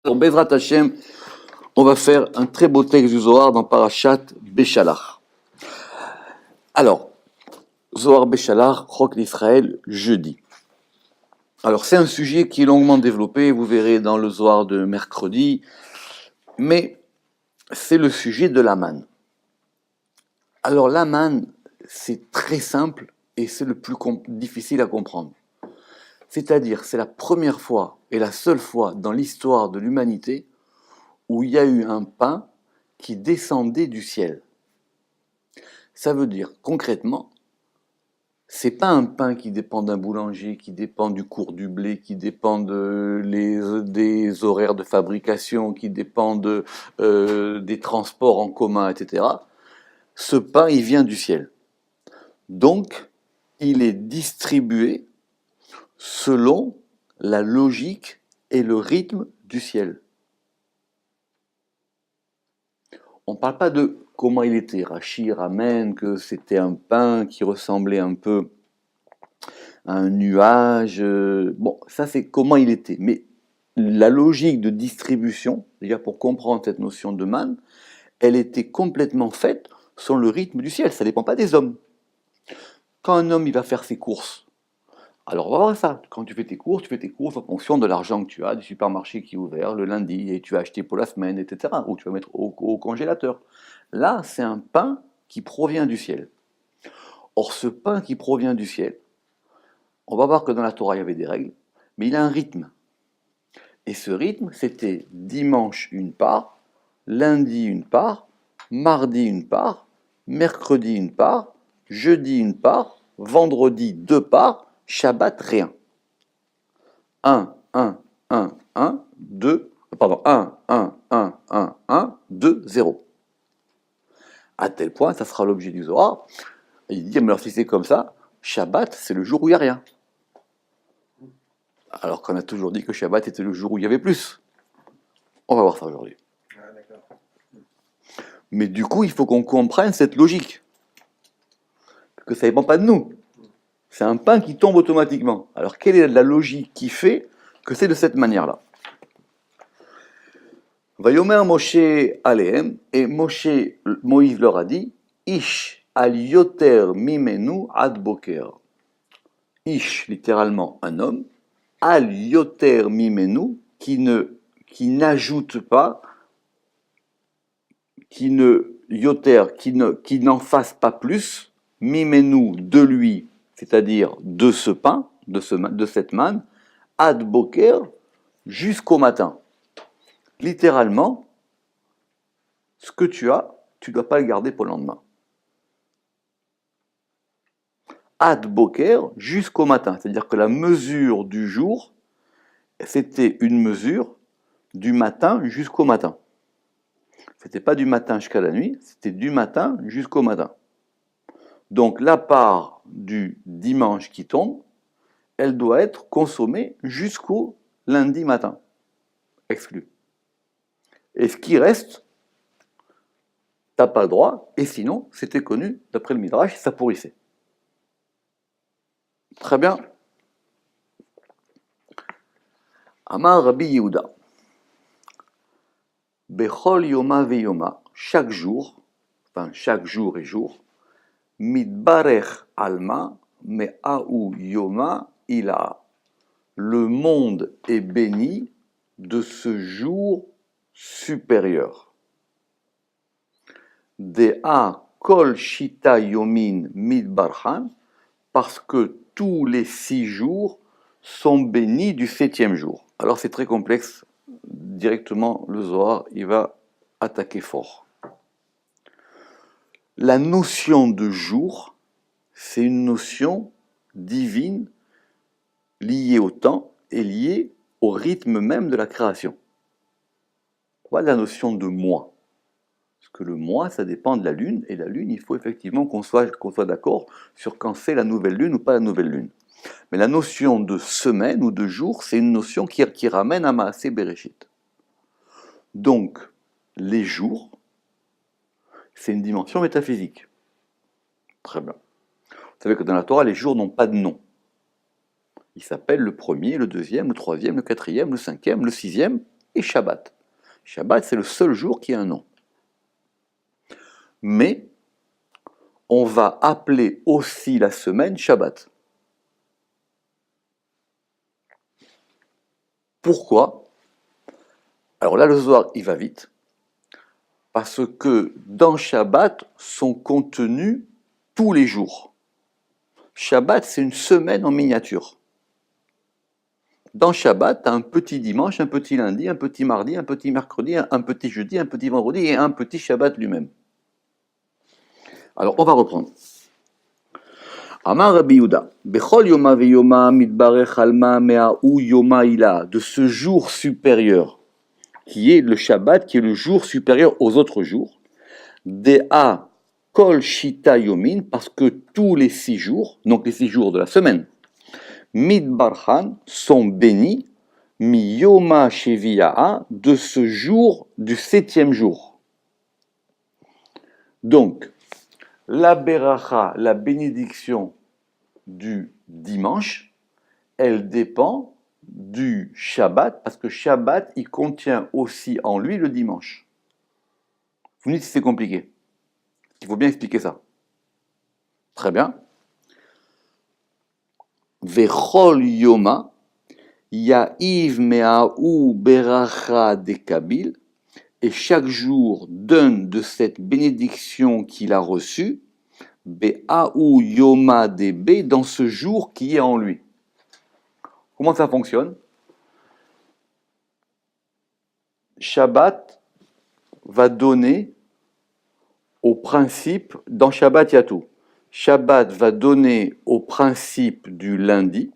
Alors, Bezrat Hashem, on va faire un très beau texte du Zohar dans Parashat Béchalach. Alors, Zohar Béchalach, Chok d'Israël, jeudi. Alors, c'est un sujet qui est longuement développé, vous verrez dans le Zohar de mercredi, mais c'est le sujet de la manne. Alors, la manne, c'est très simple et c'est le plus difficile à comprendre. C'est-à-dire, c'est la première fois et la seule fois dans l'histoire de l'humanité où il y a eu un pain qui descendait du ciel. Ça veut dire, concrètement, c'est pas un pain qui dépend d'un boulanger, qui dépend du cours du blé, qui dépend des horaires de fabrication, qui dépend des transports en commun, etc. Ce pain, il vient du ciel. Donc, il est distribué selon la logique et le rythme du ciel. On ne parle pas de comment il était. Rachi ramène que c'était un pain qui ressemblait un peu à un nuage. Bon, ça c'est comment il était. Mais la logique de distribution, déjà pour comprendre cette notion de manne, elle était complètement faite selon le rythme du ciel. Ça ne dépend pas des hommes. Quand un homme il va faire ses courses, alors on va voir ça. Quand tu fais tes courses en fonction de l'argent que tu as, du supermarché qui est ouvert le lundi et tu as acheté pour la semaine, etc. Ou tu vas mettre au congélateur. Là, c'est un pain qui provient du ciel. Or, ce pain qui provient du ciel, on va voir que dans la Torah, il y avait des règles, mais il a un rythme. Et ce rythme, c'était dimanche une part, lundi une part, mardi une part, mercredi une part, jeudi une part, vendredi deux parts, Shabbat rien. 1, 2, 2, 0. À tel point, ça sera l'objet du Zohar. Il dit, mais alors si c'est comme ça, Shabbat, c'est le jour où il n'y a rien. Alors qu'on a toujours dit que Shabbat était le jour où il y avait plus. On va voir ça aujourd'hui. Mais du coup, il faut qu'on comprenne cette logique. Que ça ne dépend pas de nous. C'est un pain qui tombe automatiquement. Alors, quelle est la logique qui fait que c'est de cette manière-là? Vayomer Moshe Alehem, et Moïse leur a dit, Ish al yoter mimenu ad boker. Ish, littéralement un homme, al yoter mimenu, qui n'ajoute pas, qui n'en fasse pas plus, mimenu de lui, c'est-à-dire de ce pain, de cette manne, ad boker, jusqu'au matin. Littéralement, ce que tu as, tu ne dois pas le garder pour le lendemain. Ad boker, jusqu'au matin. C'est-à-dire que la mesure du jour, c'était une mesure du matin jusqu'au matin. C'était pas du matin jusqu'à la nuit, c'était du matin jusqu'au matin. Donc la part du dimanche qui tombe, elle doit être consommée jusqu'au lundi matin. Exclu. Et ce qui reste, t'as pas le droit, et sinon, c'était connu, d'après le Midrash, ça pourrissait. Très bien. Amar Rabbi Yehuda. Bechol yoma veyoma, chaque jour et jour, mitbarech alma, me'aou yoma ila. Le monde est béni de ce jour supérieur. Dea kol shita yomin mitbarchan, parce que tous les 6 jours sont bénis du 7e jour. Alors c'est très complexe, directement le Zohar, il va attaquer fort. La notion de jour, c'est une notion divine liée au temps et liée au rythme même de la création. Voilà la notion de mois. Parce que le mois, ça dépend de la lune, et la lune, il faut effectivement qu'on soit d'accord sur quand c'est la nouvelle lune ou pas la nouvelle lune. Mais la notion de semaine ou de jour, c'est une notion qui ramène à Maaseh Bereshit. Donc, les jours, c'est une dimension métaphysique. Très bien. Vous savez que dans la Torah, les jours n'ont pas de nom. Ils s'appellent le premier, le deuxième, le troisième, le quatrième, le cinquième, le sixième, et Shabbat. Shabbat, c'est le seul jour qui a un nom. Mais on va appeler aussi la semaine Shabbat. Pourquoi? Alors là, le Zohar, il va vite, parce que dans Shabbat sont contenus tous les jours. Shabbat, c'est une semaine en miniature. Dans Shabbat, tu as un petit dimanche, un petit lundi, un petit mardi, un petit mercredi, un petit jeudi, un petit vendredi et un petit Shabbat lui-même. Alors, on va reprendre. Amar Rabbi Yehuda, Bechol Yoma Veyoma Mitbarech Alma Me'ahu Yoma Ila, de ce jour supérieur, qui est le Shabbat, qui est le jour supérieur aux autres jours, Dea Kol Shita Yomin, parce que tous les 6 jours, donc les 6 jours de la semaine, Midbarchan sont bénis, Mi Yoma Sheviya'a, de ce jour, du 7e jour. Donc, la beracha, la bénédiction du dimanche, elle dépend du Shabbat, parce que Shabbat, il contient aussi en lui le dimanche. Vous me dites si c'est compliqué. Il faut bien expliquer ça. Très bien. Vechol Yoma, Ya'iv Me'ahu Beracha Dekabil, et chaque jour donne de cette bénédiction qu'il a reçue, Be'ahu Yoma Debe, dans ce jour qui est en lui. Comment ça fonctionne? Shabbat va donner au principe, dans Shabbat il y a tout. Shabbat va donner au principe du lundi,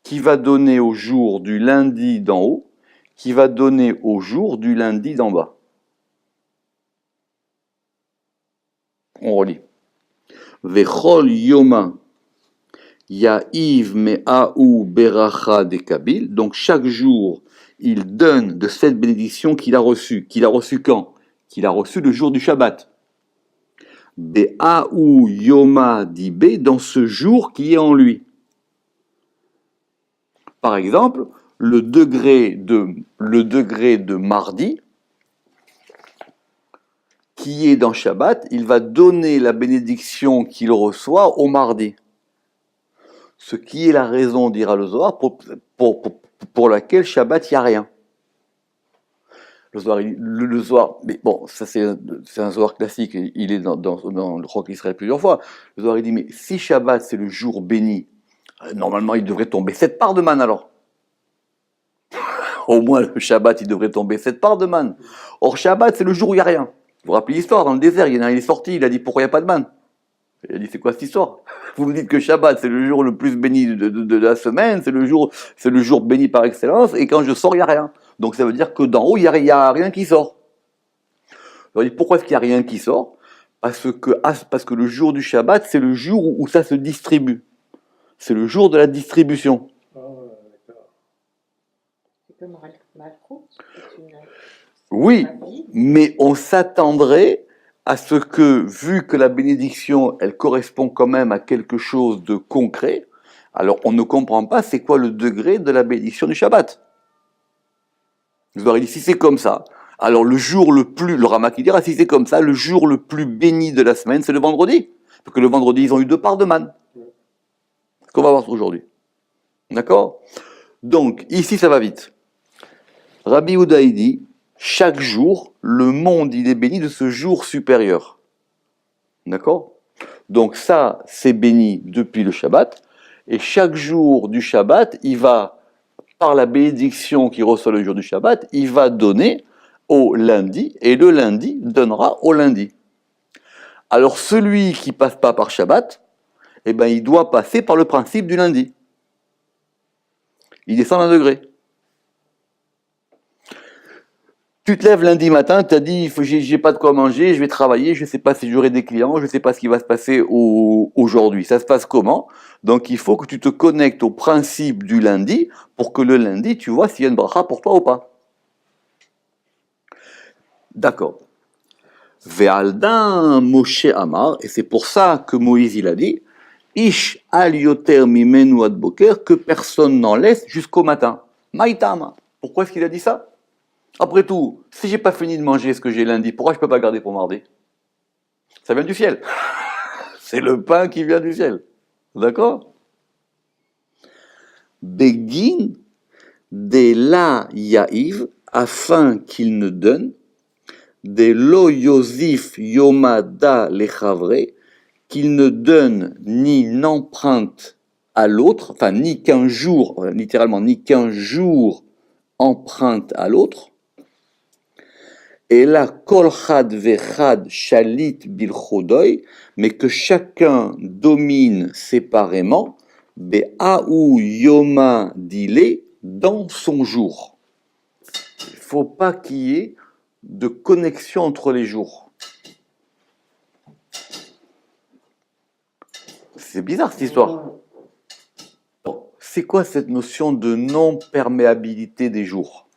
qui va donner au jour du lundi d'en haut, qui va donner au jour du lundi d'en bas. On relit. Vechol Yoma Ya'iv Me'ahu Beracha Dekabil. Donc chaque jour, il donne de cette bénédiction qu'il a reçue. Qu'il a reçue quand? Qu'il a reçue le jour du Shabbat. Be'ahu Yoma Dibe, dans ce jour qui est en lui. Par exemple, le degré de mardi, qui est dans Shabbat, il va donner la bénédiction qu'il reçoit au mardi. Ce qui est la raison, dira le Zohar, pour laquelle Shabbat, il n'y a rien. Le Zohar, mais bon, ça c'est un Zohar classique, il est dans le Roc Israël plusieurs fois. Le Zohar il dit, mais si Shabbat c'est le jour béni, normalement il devrait tomber 7 parts de manne alors. Au moins le Shabbat il devrait tomber 7 parts de manne. Or Shabbat c'est le jour où il n'y a rien. Vous vous rappelez l'histoire, dans le désert, il est sorti, il a dit pourquoi il n'y a pas de manne? Il a dit c'est quoi cette histoire? Vous me dites que Shabbat c'est le jour le plus béni de la semaine, c'est le jour béni par excellence, et quand je sors il n'y a rien. Donc ça veut dire que d'en haut il n'y a rien qui sort. Alors, pourquoi est-ce qu'il n'y a rien qui sort? Parce que le jour du Shabbat c'est le jour où ça se distribue. C'est le jour de la distribution. C'est comme Malchut. Oui, mais on s'attendrait à ce que, vu que la bénédiction, elle correspond quand même à quelque chose de concret, alors on ne comprend pas c'est quoi le degré de la bénédiction du Shabbat. Vous aurez dit, si c'est comme ça, alors le Rama qui dira, si c'est comme ça, le jour le plus béni de la semaine, c'est le vendredi. Parce que le vendredi, ils ont eu 2 parts de manne. Ce qu'on va voir aujourd'hui. D'accord? Donc, ici, ça va vite. Rabbi Yehuda dit, chaque jour, le monde, il est béni de ce jour supérieur. D'accord? Donc ça, c'est béni depuis le Shabbat. Et chaque jour du Shabbat, il va, par la bénédiction qu'il reçoit le jour du Shabbat, il va donner au lundi, et le lundi donnera au lundi. Alors celui qui passe pas par Shabbat, eh ben, il doit passer par le principe du lundi. Il descend d'1 degré. Tu te lèves lundi matin, tu as dit, j'ai pas de quoi manger, je vais travailler, je ne sais pas si j'aurai des clients, je ne sais pas ce qui va se passer aujourd'hui. Ça se passe comment? Donc il faut que tu te connectes au principe du lundi pour que le lundi, tu vois s'il y a une bracha pour toi ou pas. D'accord. Ve'aldan Moshe Amar, et c'est pour ça que Moïse il a dit, Ish al yoter mimenu ad boker, que personne n'en laisse jusqu'au matin. Maïtama. Pourquoi est-ce qu'il a dit ça? Après tout, si j'ai pas fini de manger ce que j'ai lundi, pourquoi je peux pas garder pour mardi? Ça vient du ciel. C'est le pain qui vient du ciel. D'accord? Begin de la yaïv, afin qu'il ne donne, de lo yosif yomada lechavre, qu'il ne donne ni n'emprunte à l'autre, enfin ni qu'un jour, littéralement, ni qu'un jour emprunte à l'autre, et là, kol chad vechad shalit bil chodoy, mais que chacun domine séparément, be'aou yoma dile, dans son jour. Il ne faut pas qu'il y ait de connexion entre les jours. C'est bizarre cette histoire. Bon, c'est quoi cette notion de non-perméabilité des jours?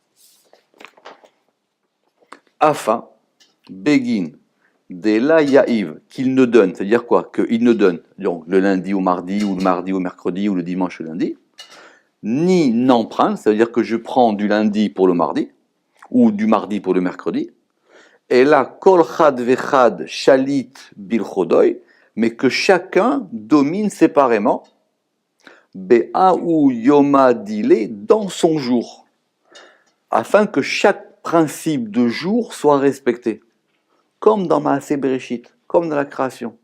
Afin, begin, de la yaïv, qu'il ne donne, c'est-à-dire quoi? Qu'il ne donne, donc le lundi au mardi, ou le mardi au mercredi, ou le dimanche au lundi, ni n'emprunte, c'est-à-dire que je prends du lundi pour le mardi, ou du mardi pour le mercredi, et là, kol chad vechad shalit bil chodoy, mais que chacun domine séparément, be'aou yoma dile, dans son jour, afin que chaque principe de jour soit respecté, comme dans Maaseh Bereshit, comme dans la création.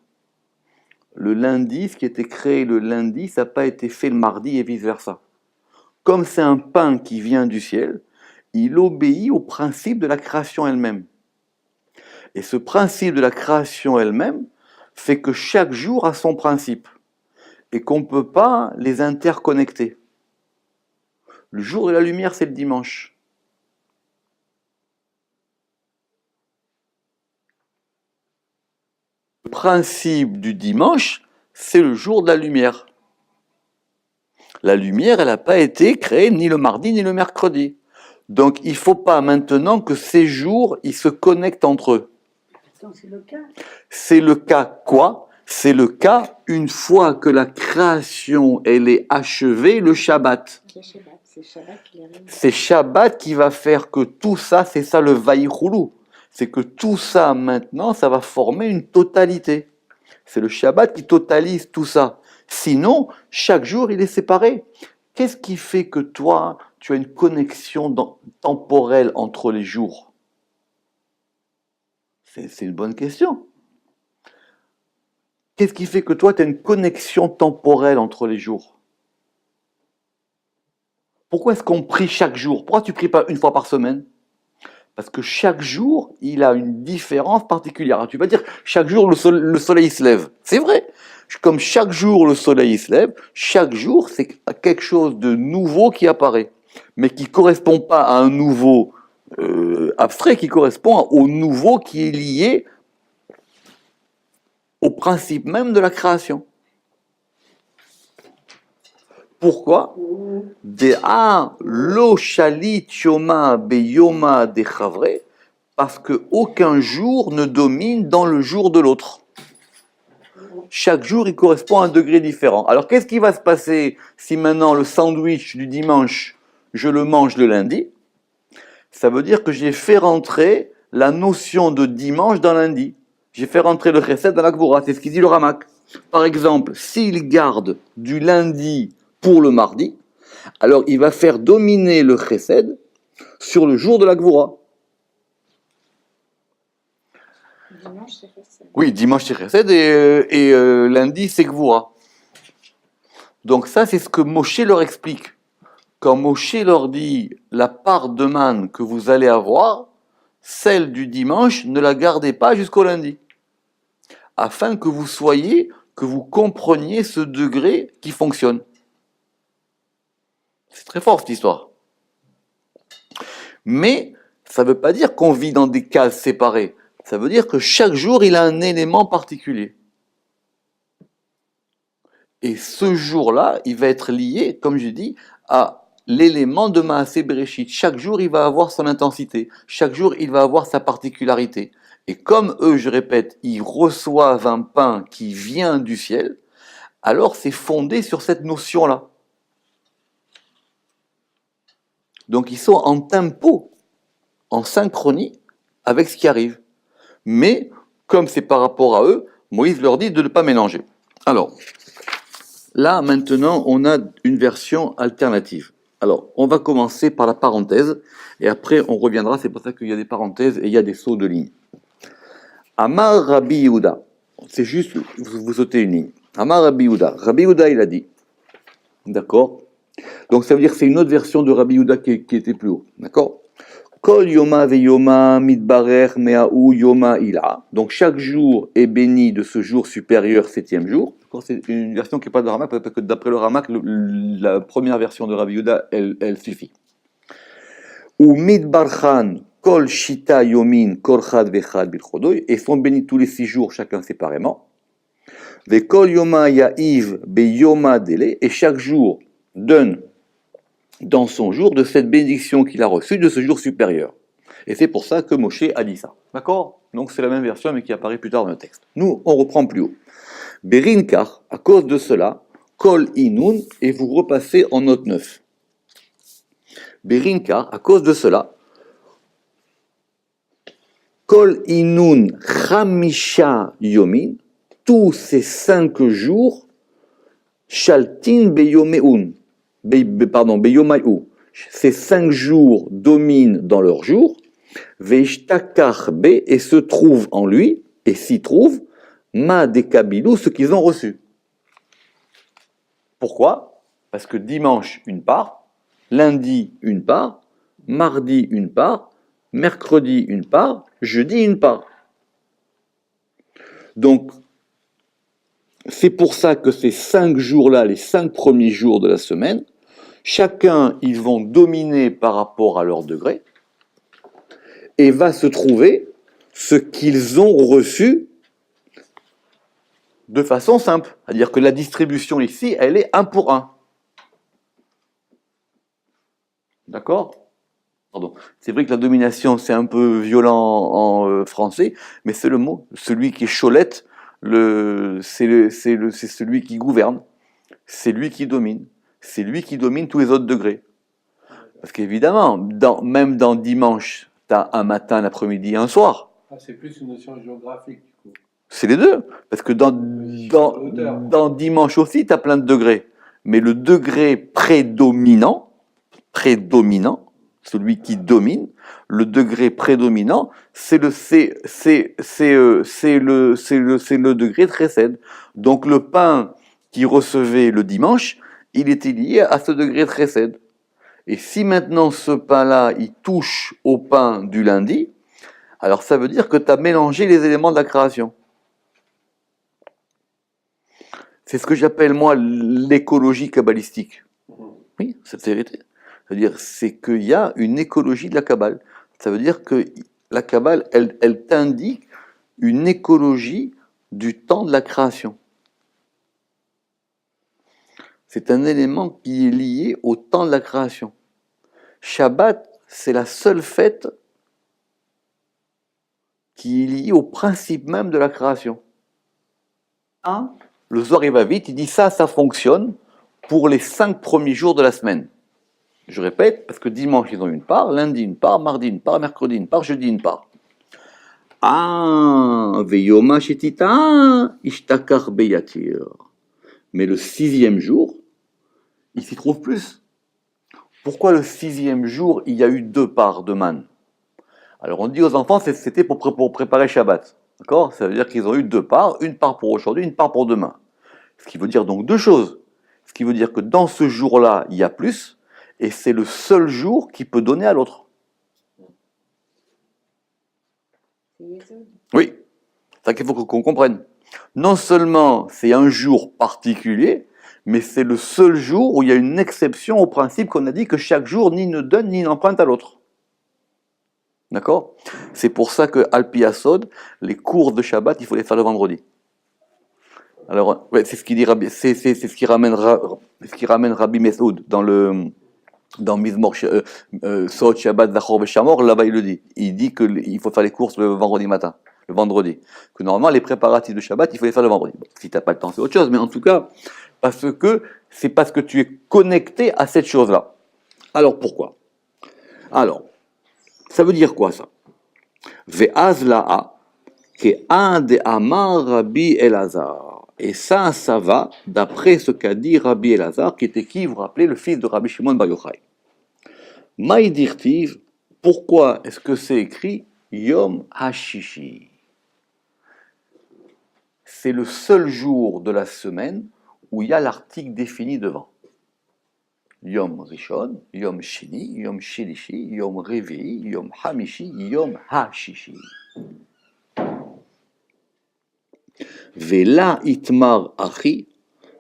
Le lundi, ce qui était créé le lundi, ça n'a pas été fait le mardi et vice-versa. Comme c'est un pain qui vient du ciel, il obéit au principe de la création elle-même. Et ce principe de la création elle-même fait que chaque jour a son principe et qu'on ne peut pas les interconnecter. Le jour de la lumière, c'est le dimanche. Le principe du dimanche, c'est le jour de la lumière. La lumière, elle n'a pas été créée ni le mardi ni le mercredi. Donc, il ne faut pas maintenant que ces jours, ils se connectent entre eux. C'est le cas. C'est le cas quoi? C'est le cas une fois que la création, elle est achevée, le Shabbat. C'est Shabbat qui l'amène. C'est Shabbat qui va faire que tout ça, c'est ça le Vaïchoulou. C'est que tout ça, maintenant, ça va former une totalité. C'est le Shabbat qui totalise tout ça. Sinon, chaque jour, il est séparé. Qu'est-ce qui fait que toi, tu as une connexion temporelle entre les jours? C'est une bonne question. Qu'est-ce qui fait que toi, tu as une connexion temporelle entre les jours? Pourquoi est-ce qu'on prie chaque jour? Pourquoi tu ne pries pas une fois par semaine? Parce que chaque jour, il a une différence particulière. Alors, tu vas dire, chaque jour, le soleil se lève. C'est vrai. Comme chaque jour, le soleil se lève, chaque jour, c'est quelque chose de nouveau qui apparaît. Mais qui ne correspond pas à un nouveau abstrait, qui correspond au nouveau qui est lié au principe même de la création. Pourquoi? Lo shalit yoma beyoma de chavre, parce qu'aucun jour ne domine dans le jour de l'autre. Chaque jour, il correspond à un degré différent. Alors, qu'est-ce qui va se passer si maintenant le sandwich du dimanche, je le mange le lundi? Ça veut dire que j'ai fait rentrer la notion de dimanche dans lundi. J'ai fait rentrer le chesed dans la Gvura, c'est ce qu'il dit le Ramak. Par exemple, s'il garde du lundi pour le mardi, alors il va faire dominer le chesed sur le jour de la Gvura. Dimanche, c'est chesed. Oui, dimanche c'est chesed et lundi c'est Gvura. Donc ça, c'est ce que Moshe leur explique. Quand Moshe leur dit la part de manne que vous allez avoir, celle du dimanche, ne la gardez pas jusqu'au lundi. Afin que vous compreniez ce degré qui fonctionne. C'est très fort cette histoire. Mais ça ne veut pas dire qu'on vit dans des cases séparées. Ça veut dire que chaque jour, il a un élément particulier. Et ce jour-là, il va être lié, comme je dis, à l'élément de Maaseh Bereshit. Chaque jour, il va avoir son intensité. Chaque jour, il va avoir sa particularité. Et comme eux, je répète, ils reçoivent un pain qui vient du ciel, alors c'est fondé sur cette notion-là. Donc ils sont en tempo. en synchronie avec ce qui arrive. Mais, comme c'est par rapport à eux, Moïse leur dit de ne pas mélanger. Alors, là, maintenant, on a une version alternative. Alors, on va commencer par la parenthèse, et après, on reviendra, c'est pour ça qu'il y a des parenthèses et il y a des sauts de ligne. Amar Rabbi Yehuda, c'est juste, vous sautez une ligne. Amar Rabbi Yehuda, il a dit, d'accord? Donc, ça veut dire que c'est une autre version de Rabbi Yehuda qui était plus haut, d'accord? Kol yoma veyoma midbarer meaou yoma ila. Donc chaque jour est béni de ce jour supérieur, septième jour. C'est une version qui n'est pas de Ramak, parce que d'après le Ramak, la première version de Rabbi Yehuda, elle suffit. Ou midbarchan kol shita yomin kol chad vechad bilchodoy, et sont bénis tous les 6 jours, chacun séparément. Ve kol yoma ya'iv be yoma dele, et chaque jour donne dans son jour de cette bénédiction qu'il a reçue de ce jour supérieur. Et c'est pour ça que Moshe a dit ça. D'accord? Donc c'est la même version mais qui apparaît plus tard dans le texte. Nous, on reprend plus haut. Berinkar, à cause de cela, Kol Inun, et vous repassez en note 9. Berinkar, à cause de cela, Kol Inun Chamisha Yomin, tous ces 5 jours, Shaltin Beyomeun. Beyomayu, ces 5 jours dominent dans leur jour, Veishtakar be, et se trouve en lui, et s'y trouve, Ma de Kabilou, ce qu'ils ont reçu. Pourquoi? Parce que dimanche, une part, lundi, une part, mardi, une part, mercredi, une part, jeudi, une part. Donc, c'est pour ça que ces 5 jours-là, les 5 premiers jours de la semaine, chacun, ils vont dominer par rapport à leur degré, et va se trouver ce qu'ils ont reçu de façon simple. C'est-à-dire que la distribution ici, elle est 1 pour 1. D'accord? Pardon. C'est vrai que la domination, c'est un peu violent en français, mais c'est le mot. Celui qui est cholette, c'est celui qui gouverne. C'est lui qui domine. C'est lui qui domine tous les autres degrés. Parce qu'évidemment, même dans dimanche, tu as un matin, un après-midi et un soir. Ah, c'est plus une notion géographique, du coup. C'est les deux. Parce que dans dimanche aussi, tu as plein de degrés. Mais le degré prédominant, celui qui domine, le degré prédominant, c'est le degré trécède. Donc le pain qui recevait le dimanche, il était lié à ce degré trécède. Et si maintenant ce pain-là, il touche au pain du lundi, alors ça veut dire que tu as mélangé les éléments de la création. C'est ce que j'appelle, moi, l'écologie kabbalistique. Oui, c'est la vérité. C'est-à-dire, c'est qu'il y a une écologie de la Kabbale. Ça veut dire que la Kabbale, elle t'indique une écologie du temps de la création. C'est un élément qui est lié au temps de la création. Shabbat, c'est la seule fête qui est liée au principe même de la création. Le Zohar il va vite, il dit ça fonctionne pour les 5 premiers jours de la semaine. Je répète, parce que dimanche ils ont une part, lundi une part, mardi une part, mercredi une part, jeudi une part. Veyoma shetita ishtakar beyatir. Mais le 6e jour, il s'y trouve plus. Pourquoi le 6e jour, il y a eu 2 parts de manne? Alors on dit aux enfants, c'était pour préparer Shabbat. D'accord? Ça veut dire qu'ils ont eu 2 parts, une part pour aujourd'hui, une part pour demain. Ce qui veut dire donc 2 choses. Ce qui veut dire que dans ce jour-là, il y a plus, et c'est le seul jour qui peut donner à l'autre. Oui, c'est ça qu'il faut qu'on comprenne. Non seulement c'est un jour particulier, mais c'est le seul jour où il y a une exception au principe qu'on a dit que chaque jour ni ne donne ni n'emprunte à l'autre. D'accord? C'est pour ça que Alpi Asod, les cours de Shabbat, il faut les faire le vendredi. Alors, ouais, c'est ce qui dit c'est ce qui ramène Rabbi Mesoud dans Mizmor Sot Shabbat Zachor Veshamor, là-bas il le dit. Il dit qu'il faut faire les courses le vendredi matin, le vendredi. Que normalement les préparatifs de Shabbat, il faut les faire le vendredi. Bon, si t'as pas le temps, c'est autre chose, mais en tout cas, parce que tu es connecté à cette chose-là. Alors pourquoi? Alors, Ça veut dire quoi ça? Ve'az la'a, ke'an de amar Rabbi Elazar. Et ça va d'après ce qu'a dit Rabbi Elazar, qui était qui, vous vous rappelez, le fils de Rabbi Shimon Bar Yochai. Maïdirtiv, pourquoi est-ce que c'est écrit Yom HaShishi? C'est le seul jour de la semaine où il y a l'article défini devant. Yom Rishon, Yom Shini, Yom Shilishi, Yom Revi, Yom Hamishi, Yom HaShishi. Vela itmar achi,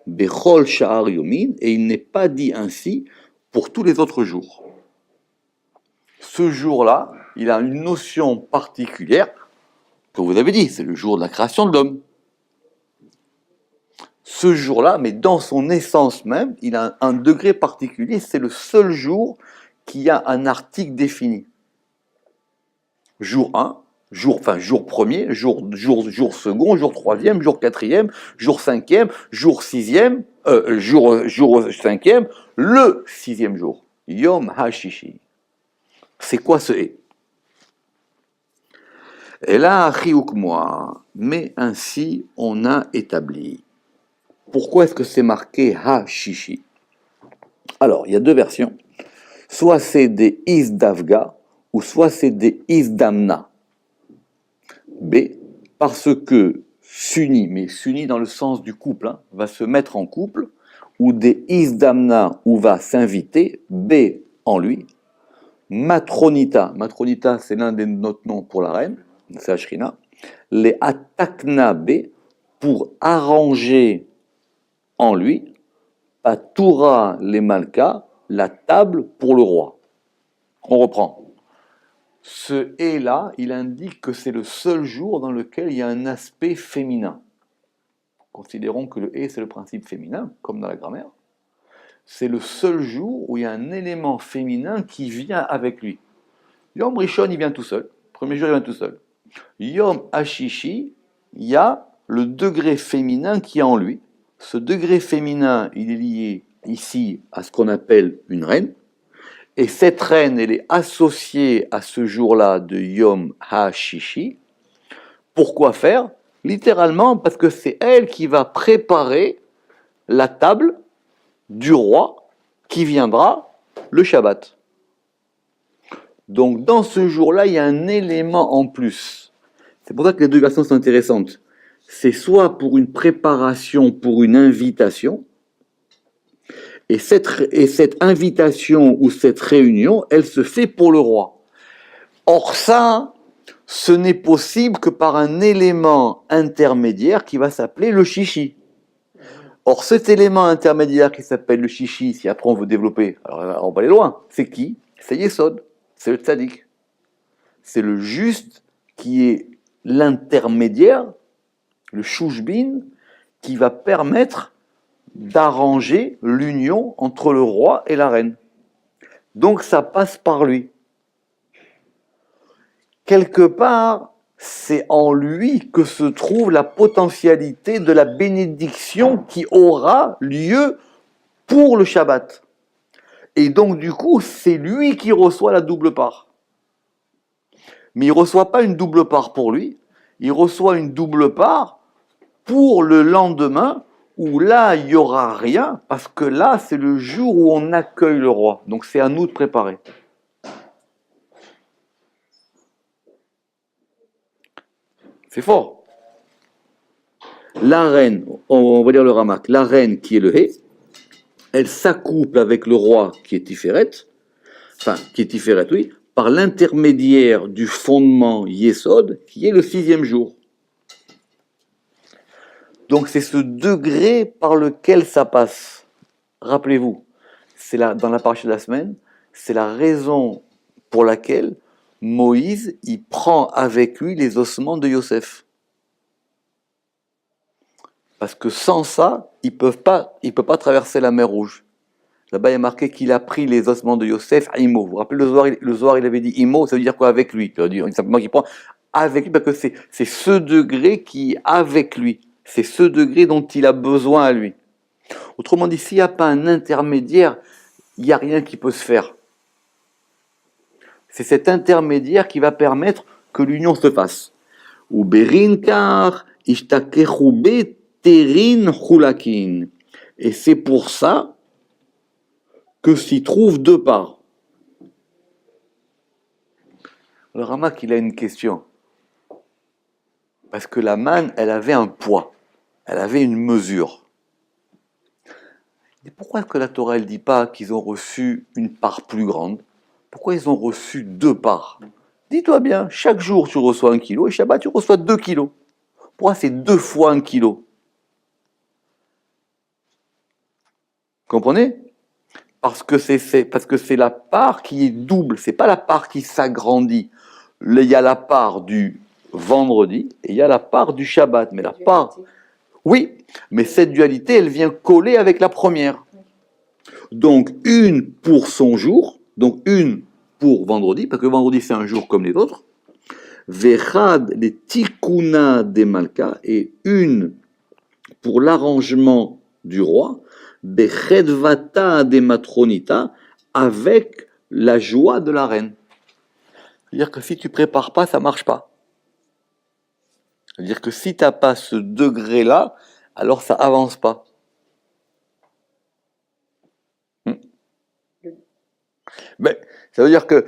bechol sha'ar yomin, et il n'est pas dit ainsi pour tous les autres jours. Ce jour-là, il a une notion particulière que vous avez dit, c'est le jour de la création de l'homme. Ce jour-là, mais dans son essence même, il a un degré particulier, c'est le seul jour qui a un article défini. Jour 1, jour premier, jour second, jour troisième, jour quatrième, jour cinquième, jour sixième, jour cinquième, le sixième jour. Yom HaShishi. C'est quoi ce et? Et là, moi, mais ainsi on a établi. Pourquoi est-ce que c'est marqué HaShishi? Alors, il y a deux versions. Soit c'est des Isdavga, ou soit c'est des Isdamna. B, parce que s'unit, mais s'unit dans le sens du couple, hein, va se mettre en couple, ou des Isdamna, ou va s'inviter, B en lui. Matronita, Matronita c'est l'un de notre noms pour la reine, c'est Ashrina. Les Atakna B, pour arranger en lui, Patura les Malka, la table pour le roi. On reprend. Ce « et-là », il indique que c'est le seul jour dans lequel il y a un aspect féminin. Considérons que le « et » c'est le principe féminin, comme dans la grammaire. C'est le seul jour où il y a un élément féminin qui vient avec lui. Yom Rishon, il vient tout seul. Premier jour, il vient tout seul. Yom Hashishi, il y a le degré féminin qui est en lui. Ce degré féminin, il est lié ici à ce qu'on appelle une reine. Et cette reine, elle est associée à ce jour-là de Yom HaShishi. Pourquoi faire? Littéralement, parce que c'est elle qui va préparer la table du roi qui viendra le Shabbat. Donc, dans ce jour-là, il y a un élément en plus. C'est pour ça que les deux versions sont intéressantes. C'est soit pour une préparation, pour une invitation, et cette invitation ou cette réunion, elle se fait pour le roi. Or ça, ce n'est possible que par un élément intermédiaire qui va s'appeler le chichi. Or cet élément intermédiaire qui s'appelle le chichi, si après on veut développer, alors on va aller loin, c'est qui? C'est Yesod, c'est le tzaddik. C'est le juste qui est l'intermédiaire, le shushbin, qui va permettre d'arranger l'union entre le roi et la reine. Donc ça passe par lui. Quelque part, c'est en lui que se trouve la potentialité de la bénédiction qui aura lieu pour le Shabbat. Et donc du coup, c'est lui qui reçoit la double part. Mais il ne reçoit pas une double part pour lui, il reçoit une double part pour le lendemain, où là, il n'y aura rien, parce que là, c'est le jour où on accueille le roi. Donc c'est à nous de préparer. C'est fort. La reine, on va dire le ramak, la reine qui est le Hé, elle s'accouple avec le roi qui est Tiferet, oui, par l'intermédiaire du fondement Yesod, qui est le 6e jour. Donc c'est ce degré par lequel ça passe. Rappelez-vous, c'est dans la paracha de la semaine, c'est la raison pour laquelle Moïse, il prend avec lui les ossements de Yosef. Parce que sans ça, il ne peut pas traverser la mer Rouge. Là-bas, il y a marqué qu'il a pris les ossements de Yosef à Imo. Vous vous rappelez, le Zohar, il avait dit Imo, ça veut dire quoi avec lui? Ça veut dire simplement qu'il prend avec lui, parce que c'est ce degré qui est avec lui. C'est ce degré dont il a besoin à lui. Autrement dit, s'il n'y a pas un intermédiaire, il n'y a rien qui peut se faire. C'est cet intermédiaire qui va permettre que l'union se fasse. Ou berinkar ishtakechu beterin chulakin. Et c'est pour ça que s'y trouvent deux parts. Le Ramak, il a une question. Parce que la manne, elle avait un poids. Elle avait une mesure. Et pourquoi est-ce que la Torah, elle ne dit pas qu'ils ont reçu une part plus grande? Pourquoi ils ont reçu deux parts? Dis-toi bien, chaque jour tu reçois 1 kilo et Shabbat tu reçois 2 kilos. Pourquoi c'est 2 fois 1 kilo? Comprenez? Parce que c'est la part qui est double, c'est pas la part qui s'agrandit. Il y a la part du vendredi et il y a la part du Shabbat. Mais la part, oui, mais cette dualité, elle vient coller avec la première. Donc une pour son jour, donc une pour vendredi, parce que vendredi c'est un jour comme les autres. Vechad les tikuna des malka, et une pour l'arrangement du roi. Bechedvata des matronita, avec la joie de la reine. C'est-à-dire que si tu prépares pas, ça marche pas. C'est-à-dire que si tu n'as pas ce degré-là, alors ça avance pas. Mais ça veut dire que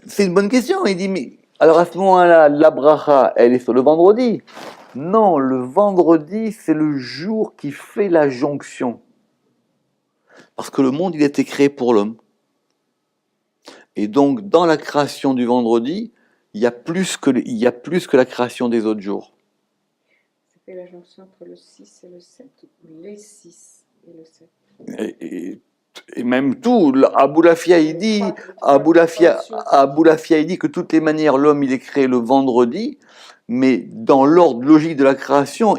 c'est une bonne question. Il dit, mais alors à ce moment-là, la bracha, elle est sur le vendredi. Non, le vendredi, c'est le jour qui fait la jonction. Parce que le monde, il a été créé pour l'homme. Et donc, dans la création du vendredi, il y a plus que la création des autres jours. Ça fait la jonction entre le 6 et le 7, ou les 6 et le 7. Et même tout, Abou Lafia, il dit que de toutes les manières, l'homme, il est créé le vendredi, mais dans l'ordre logique de la création,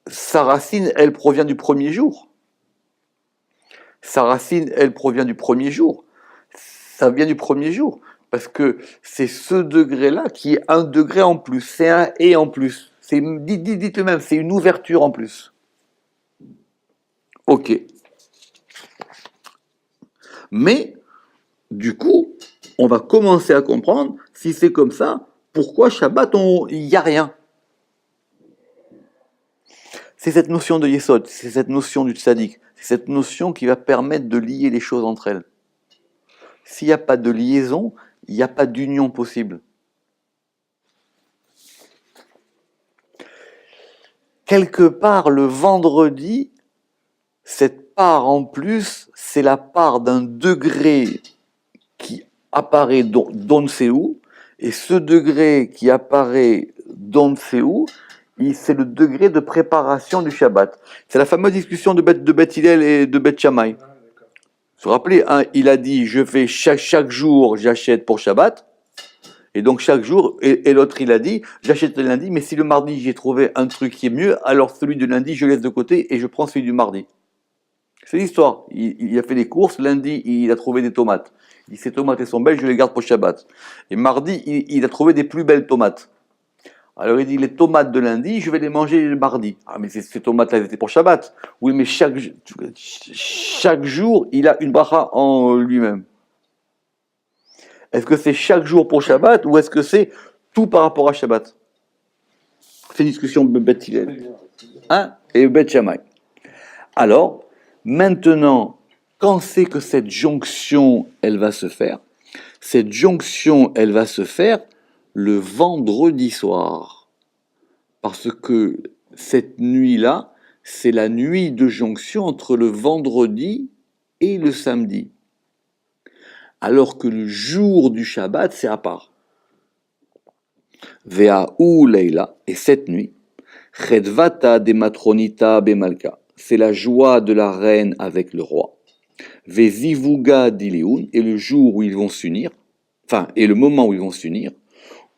sa racine, elle provient du premier jour. Sa racine, elle provient du premier jour. Ça vient du premier jour. Parce que c'est ce degré-là qui est un degré en plus. C'est un et en plus. Dites le même, c'est une ouverture en plus. Ok. Mais, du coup, on va commencer à comprendre, si c'est comme ça, pourquoi Shabbat, il n'y a rien. C'est cette notion de Yesod, c'est cette notion du Tzadik, c'est cette notion qui va permettre de lier les choses entre elles. S'il n'y a pas de liaison, il n'y a pas d'union possible. Quelque part, le vendredi, cette part en plus, c'est la part d'un degré qui apparaît d'on ne sait où, et ce degré qui apparaît d'on ne sait où, c'est le degré de préparation du Shabbat. C'est la fameuse discussion de Beth Hillel et de Beth Shammai. Vous vous rappelez, il a dit, je fais chaque jour, j'achète pour Shabbat, et donc chaque jour, et l'autre il a dit, j'achète le lundi, mais si le mardi j'ai trouvé un truc qui est mieux, alors celui du lundi je laisse de côté et je prends celui du mardi. C'est l'histoire. Il a fait des courses, lundi il a trouvé des tomates. Il dit, ces tomates elles sont belles, je les garde pour Shabbat. Et mardi, il a trouvé des plus belles tomates. Alors il dit, les tomates de lundi, je vais les manger le mardi. Ah mais ces tomates-là, elles étaient pour Shabbat. Oui, mais chaque jour, il a une bracha en lui-même. Est-ce que c'est chaque jour pour Shabbat ou est-ce que c'est tout par rapport à Shabbat? C'est une discussion de Beth Hillel et Beth Shammai. Alors, maintenant, quand c'est que cette jonction, elle va se faire? Cette jonction, elle va se faire le vendredi soir. Parce que cette nuit-là, c'est la nuit de jonction entre le vendredi et le samedi. Alors que le jour du Shabbat, c'est à part. Ve'a'u leila, et cette nuit, chedvata de matronita bemalka, c'est la joie de la reine avec le roi. Ve'zivuga dileun, et le jour où ils vont s'unir, et le moment où ils vont s'unir,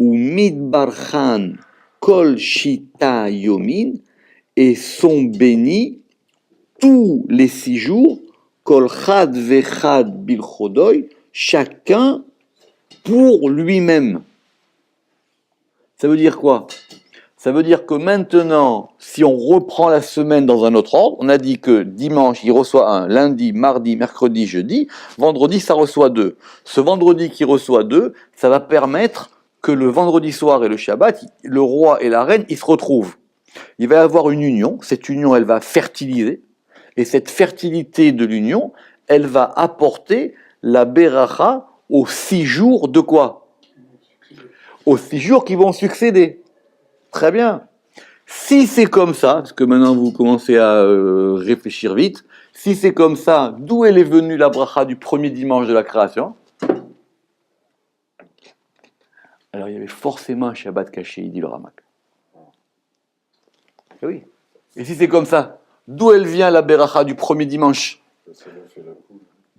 ou midbarchan kol shita yomin, et sont bénis tous les 6 jours, kol chad vechad bilchodoy, chacun pour lui-même. Ça veut dire quoi? Ça veut dire que maintenant, si on reprend la semaine dans un autre ordre, on a dit que dimanche, il reçoit un, lundi, mardi, mercredi, jeudi, vendredi, ça reçoit 2. Ce vendredi qui reçoit 2, ça va permettre que le vendredi soir et le Shabbat, le roi et la reine, ils se retrouvent. Il va y avoir une union, cette union, elle va fertiliser, et cette fertilité de l'union, elle va apporter la beracha aux 6 jours de quoi? Aux 6 jours qui vont succéder. Très bien. Si c'est comme ça, parce que maintenant vous commencez à réfléchir vite, si c'est comme ça, d'où elle est venue la bracha du premier dimanche de la création? Alors il y avait forcément un Shabbat caché, il dit le Ramak. Et oui. Et si c'est comme ça, d'où elle vient la beracha du premier dimanche?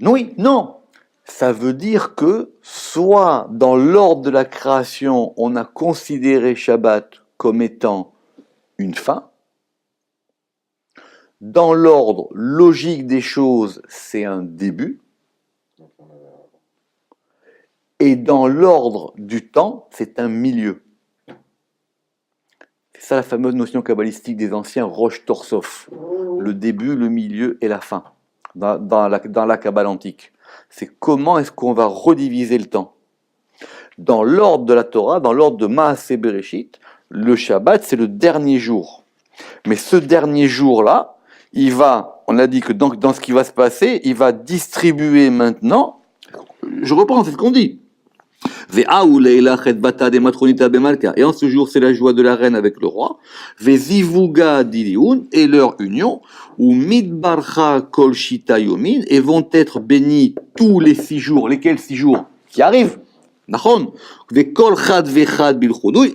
Oui, non. Ça veut dire que soit dans l'ordre de la création, on a considéré Shabbat comme étant une fin. Dans l'ordre logique des choses, c'est un début. Et dans l'ordre du temps, c'est un milieu. C'est ça la fameuse notion kabbalistique des anciens Rosh Torsov. Le début, le milieu et la fin. Dans la Kabbale antique. C'est comment est-ce qu'on va rediviser le temps. Dans l'ordre de la Torah, dans l'ordre de Maaseh Bereshit, le Shabbat, c'est le dernier jour. Mais ce dernier jour-là, on a dit que dans ce qui va se passer, il va distribuer maintenant, je reprends, c'est ce qu'on dit. Et en ce jour, c'est la joie de la reine avec le roi. Et leur union, ou midbarcha kol shita yomin, et vont être bénis tous les 6 jours. Lesquels 6 jours qui arrivent?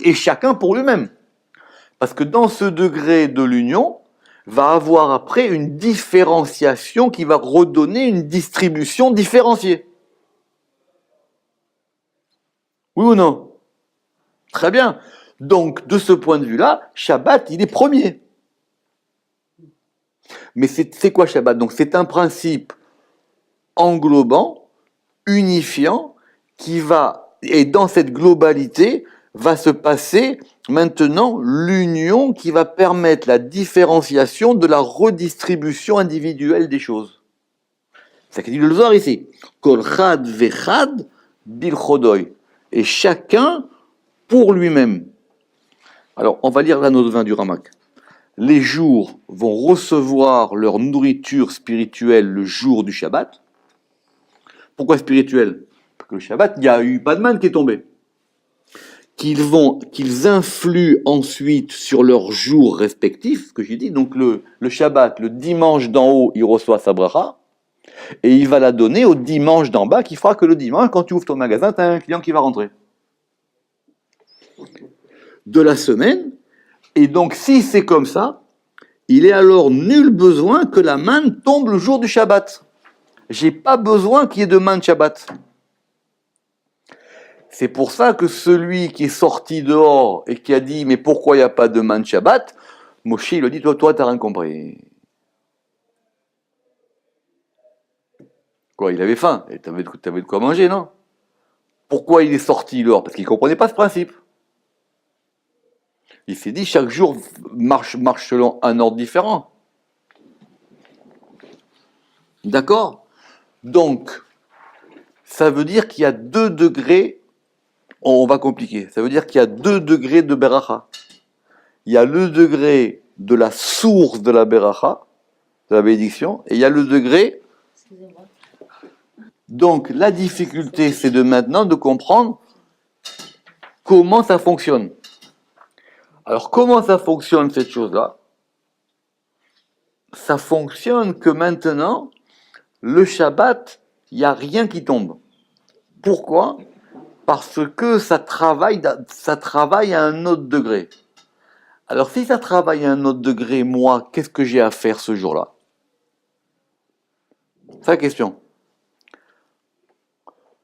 Et chacun pour lui-même. Parce que dans ce degré de l'union, va avoir après une différenciation qui va redonner une distribution différenciée. Oui ou non? Très bien. Donc, de ce point de vue-là, Shabbat, il est premier. Mais c'est quoi Shabbat? Donc, c'est un principe englobant, unifiant, et dans cette globalité, va se passer maintenant l'union qui va permettre la différenciation de la redistribution individuelle des choses. C'est ce qu'il dit le Zohar ici. Kol chad vechad bil chodoy. Et chacun pour lui-même. Alors, on va lire la note 20 du Ramak. Les jours vont recevoir leur nourriture spirituelle le jour du Shabbat. Pourquoi spirituel? Parce que le Shabbat, il n'y a eu pas de manne qui est tombé. Qu'ils influent ensuite sur leurs jours respectifs, ce que j'ai dit. Donc le Shabbat, le dimanche d'en haut, il reçoit sa bracha, et il va la donner au dimanche d'en bas, qui fera que le dimanche, quand tu ouvres ton magasin, tu as un client qui va rentrer. De la semaine, et donc si c'est comme ça, il est alors nul besoin que la manne tombe le jour du Shabbat. J'ai pas besoin qu'il y ait de manne Shabbat. C'est pour ça que celui qui est sorti dehors et qui a dit « Mais pourquoi il n'y a pas de manne Shabbat ?» Moshe, il lui dit « Toi, t'as rien compris. » Quoi, il avait faim. Et t'avais de quoi manger, non? Pourquoi il est sorti dehors? Parce qu'il ne comprenait pas ce principe. Il s'est dit « Chaque jour marche selon un ordre différent. » D'accord? Donc, ça veut dire qu'il y a 2 degrés. On va compliquer. Ça veut dire qu'il y a 2 degrés de beracha. Il y a le degré de la source de la beracha, de la bénédiction, et il y a le degré. Donc, la difficulté, c'est maintenant de comprendre comment ça fonctionne. Alors, comment ça fonctionne cette chose-là? Ça fonctionne que maintenant, le Shabbat, il n'y a rien qui tombe. Pourquoi? Parce que ça travaille à un autre degré. Alors si ça travaille à un autre degré, moi, qu'est-ce que j'ai à faire ce jour-là? C'est la question.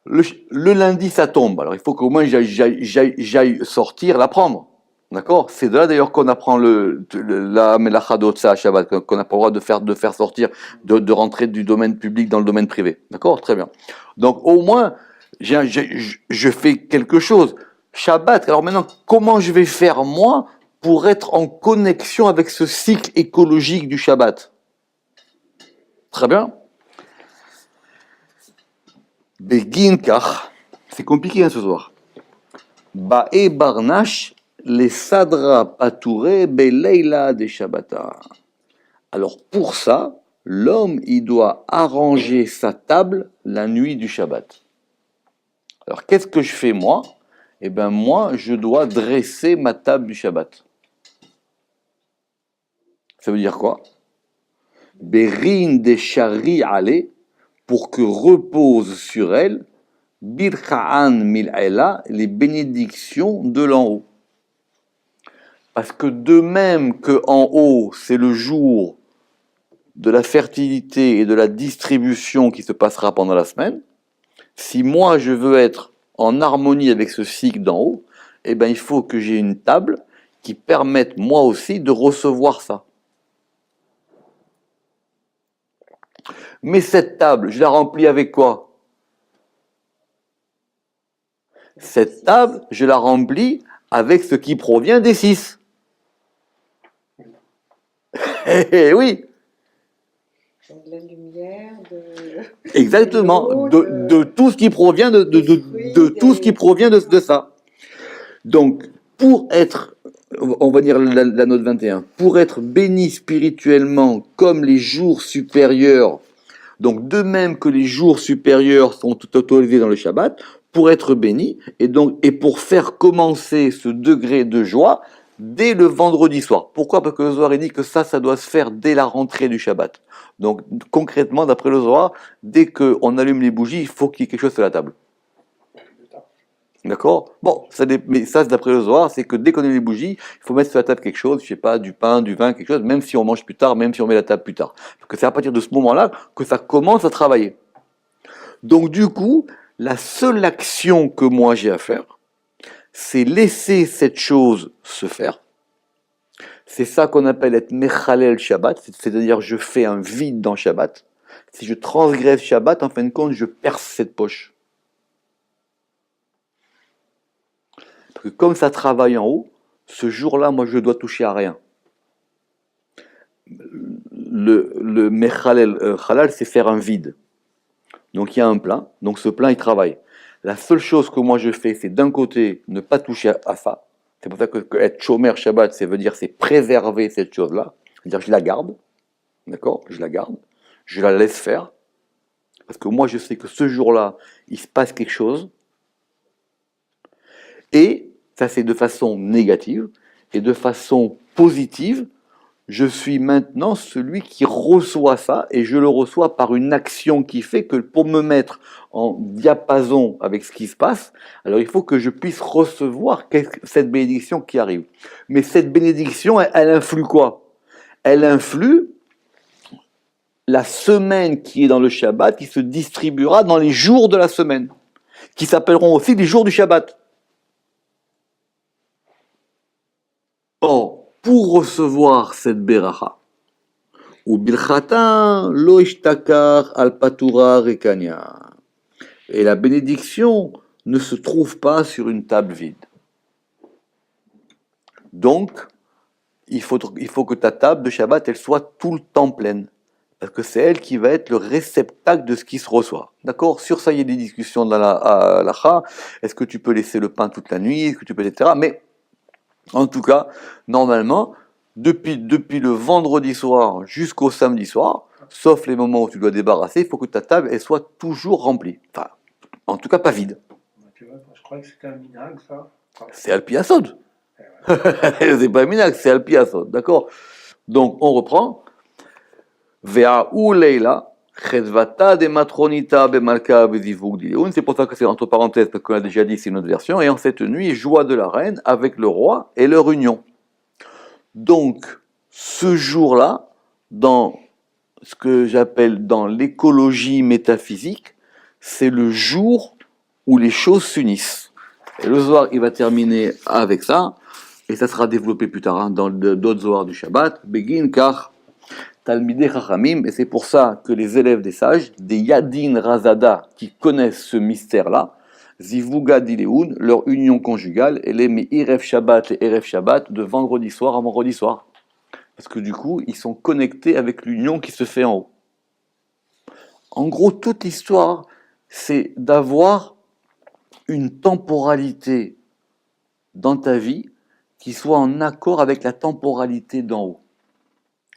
Le lundi, ça tombe. Alors il faut qu'au moins j'aille sortir, la prendre. D'accord? C'est de là d'ailleurs qu'on apprend la melacha d'Otsa à Shabbat, qu'on n'a pas le droit de faire sortir, de rentrer du domaine public dans le domaine privé. D'accord? Très bien. Donc au moins, je fais quelque chose. Shabbat, alors maintenant, comment je vais faire moi pour être en connexion avec ce cycle écologique du Shabbat. Très bien. Begin kach, c'est compliqué ce soir. Ba'e barnash les sadra paturé beleila de Shabbata. Alors pour ça, l'homme il doit arranger sa table la nuit du Shabbat. Alors qu'est-ce que je fais moi? Eh bien moi je dois dresser ma table du Shabbat. Ça veut dire quoi? Berin de shari ale, pour que repose sur elle bircha'an mil'ela, les bénédictions de l'en haut. Parce que de même que en haut, c'est le jour de la fertilité et de la distribution qui se passera pendant la semaine, si moi je veux être en harmonie avec ce cycle d'en haut, eh ben il faut que j'ai une table qui permette moi aussi de recevoir ça. Mais cette table, je la remplis avec quoi? Cette table, je la remplis avec ce qui provient des 6. Eh oui, De la lumière, de... exactement, de tout ce qui provient tout ce qui provient de ça. Donc, pour être, on va dire la note 21, pour être béni spirituellement comme les jours supérieurs, donc de même que les jours supérieurs sont autorisés dans le Shabbat, pour être béni, et pour faire commencer ce degré de joie dès le vendredi soir. Pourquoi? Parce que le Zohar dit que ça doit se faire dès la rentrée du Shabbat. Donc concrètement, d'après le Zohar, dès qu'on allume les bougies, il faut qu'il y ait quelque chose sur la table. D'accord? Bon, mais ça, d'après le Zohar, c'est que dès qu'on allume les bougies, il faut mettre sur la table quelque chose, je sais pas, du pain, du vin, quelque chose, même si on mange plus tard, même si on met la table plus tard. Parce que c'est à partir de ce moment-là que ça commence à travailler. Donc du coup, la seule action que moi j'ai à faire, c'est laisser cette chose se faire. C'est ça qu'on appelle être mechalel Shabbat, c'est-à-dire je fais un vide dans Shabbat. Si je transgresse Shabbat, en fin de compte, je perce cette poche. Parce que comme ça travaille en haut, ce jour-là, moi, je dois toucher à rien. Le mechalel halal, c'est faire un vide. Donc il y a un plein, donc ce plein, il travaille. La seule chose que moi je fais, c'est d'un côté, ne pas toucher à ça. C'est pour ça que être chomer Shabbat, c'est préserver cette chose-là. C'est-à-dire je la garde, d'accord? Je la garde, je la laisse faire. Parce que moi je sais que ce jour-là, il se passe quelque chose. Et ça c'est de façon négative. Et de façon positive, je suis maintenant celui qui reçoit ça, et je le reçois par une action qui fait que pour me mettre en diapason avec ce qui se passe, alors il faut que je puisse recevoir cette bénédiction qui arrive. Mais cette bénédiction, elle influe quoi? Elle influe la semaine qui est dans le Shabbat, qui se distribuera dans les jours de la semaine, qui s'appelleront aussi les jours du Shabbat. Or, pour recevoir cette beracha, ou bilchatan lo ishtakar al patura rekania, et la bénédiction ne se trouve pas sur une table vide. Donc, il faut que ta table de Shabbat, elle soit tout le temps pleine, parce que c'est elle qui va être le réceptacle de ce qui se reçoit. D'accord? Sur ça, il y a des discussions dans la halacha. Est-ce que tu peux laisser le pain toute la nuit? Est-ce que tu peux, etc. Mais en tout cas, normalement, depuis le vendredi soir jusqu'au samedi soir, sauf les moments où tu dois débarrasser, il faut que ta table elle soit toujours remplie. Enfin, en tout cas, pas vide. Tu vois, je croyais que c'était un minag, ça. C'est Alpi Asod. C'est pas un minag, c'est Alpi Asod. D'accord? Donc, on reprend. Vea ou leila. Chedvata de matronita bemalka bezivug dileun. C'est pour ça que c'est entre parenthèses, parce qu'on a déjà dit, c'est une autre version. Et en cette nuit, joie de la reine avec le roi et leur union. Donc, ce jour-là, dans ce que j'appelle dans l'écologie métaphysique, c'est le jour où les choses s'unissent. Et le Zohar, il va terminer avec ça, et ça sera développé plus tard dans d'autres Zohar du Shabbat. Begin car Talmidei Chachamim, et c'est pour ça que les élèves des sages, des Yadin Razada, qui connaissent ce mystère-là, Zivuga dileun, leur union conjugale, elle est Erev Shabbat et Erev Shabbat, de vendredi soir à vendredi soir. Parce que du coup, ils sont connectés avec l'union qui se fait en haut. En gros, toute l'histoire, c'est d'avoir une temporalité dans ta vie qui soit en accord avec la temporalité d'en haut.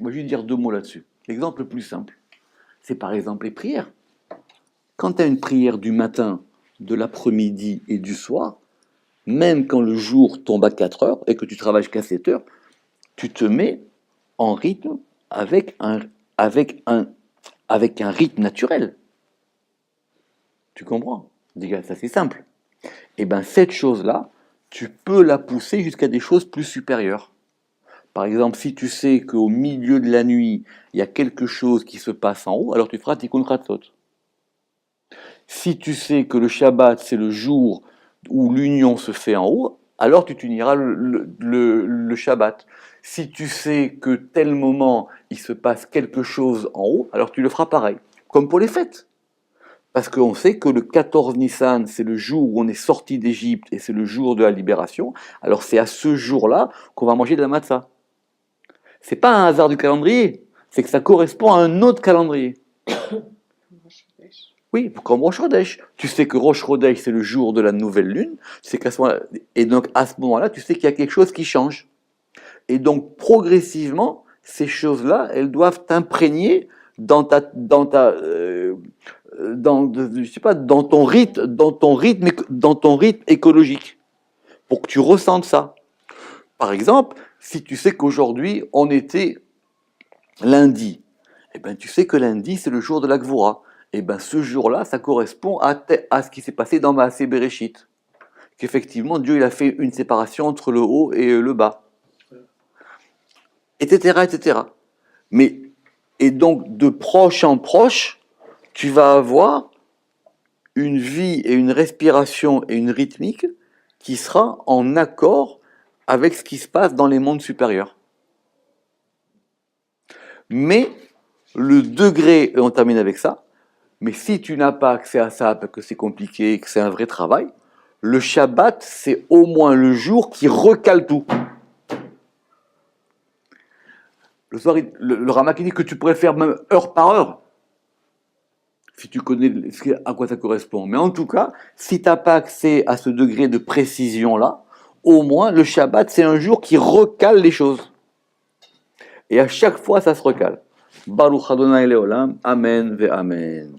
Moi, je vais dire 2 mots là-dessus. L'exemple le plus simple, c'est par exemple les prières. Quand tu as une prière du matin, de l'après-midi et du soir, même quand le jour tombe à 4 heures et que tu travailles qu'à 7 heures, tu te mets en rythme avec un rythme naturel. Tu comprends? Déjà, ça c'est simple. Et bien cette chose-là, tu peux la pousser jusqu'à des choses plus supérieures. Par exemple, si tu sais qu'au milieu de la nuit, il y a quelque chose qui se passe en haut, alors tu feras Tikkun Chatzot. Si tu sais que le Shabbat, c'est le jour où l'union se fait en haut, alors tu t'uniras le Shabbat. Si tu sais que tel moment, il se passe quelque chose en haut, alors tu le feras pareil. Comme pour les fêtes. Parce qu'on sait que le 14 Nissan, c'est le jour où on est sorti d'Égypte et c'est le jour de la libération. Alors c'est à ce jour-là qu'on va manger de la matzah. C'est pas un hasard du calendrier, c'est que ça correspond à un autre calendrier. Rosh Chodesh. Oui, comme Rosh Chodesh. Tu sais que Rosh Chodesh, c'est le jour de la nouvelle lune. C'est qu'à ce moment-là, et donc à ce moment-là, tu sais qu'il y a quelque chose qui change. Et donc progressivement, ces choses-là, elles doivent t'imprégner dans ton rythme écologique, pour que tu ressentes ça. Par exemple, si tu sais qu'aujourd'hui on était lundi, et ben tu sais que lundi c'est le jour de la Gvoura. Et ben ce jour-là, ça correspond à ce qui s'est passé dans Maaseh Bereshit, qu'effectivement Dieu il a fait une séparation entre le haut et le bas, etc., etc. Et donc de proche en proche, tu vas avoir une vie et une respiration et une rythmique qui sera en accord avec ce qui se passe dans les mondes supérieurs. Mais le degré, et on termine avec ça, mais si tu n'as pas accès à ça, parce que c'est compliqué, que c'est un vrai travail, le Shabbat, c'est au moins le jour qui recale tout. Le soir, le Ramak dit que tu pourrais faire même heure par heure, si tu connais à quoi ça correspond. Mais en tout cas, si tu n'as pas accès à ce degré de précision-là, au moins le Shabbat, c'est un jour qui recale les choses. Et à chaque fois, ça se recale. Baruch Adonai Leolam, Amen ve Amen.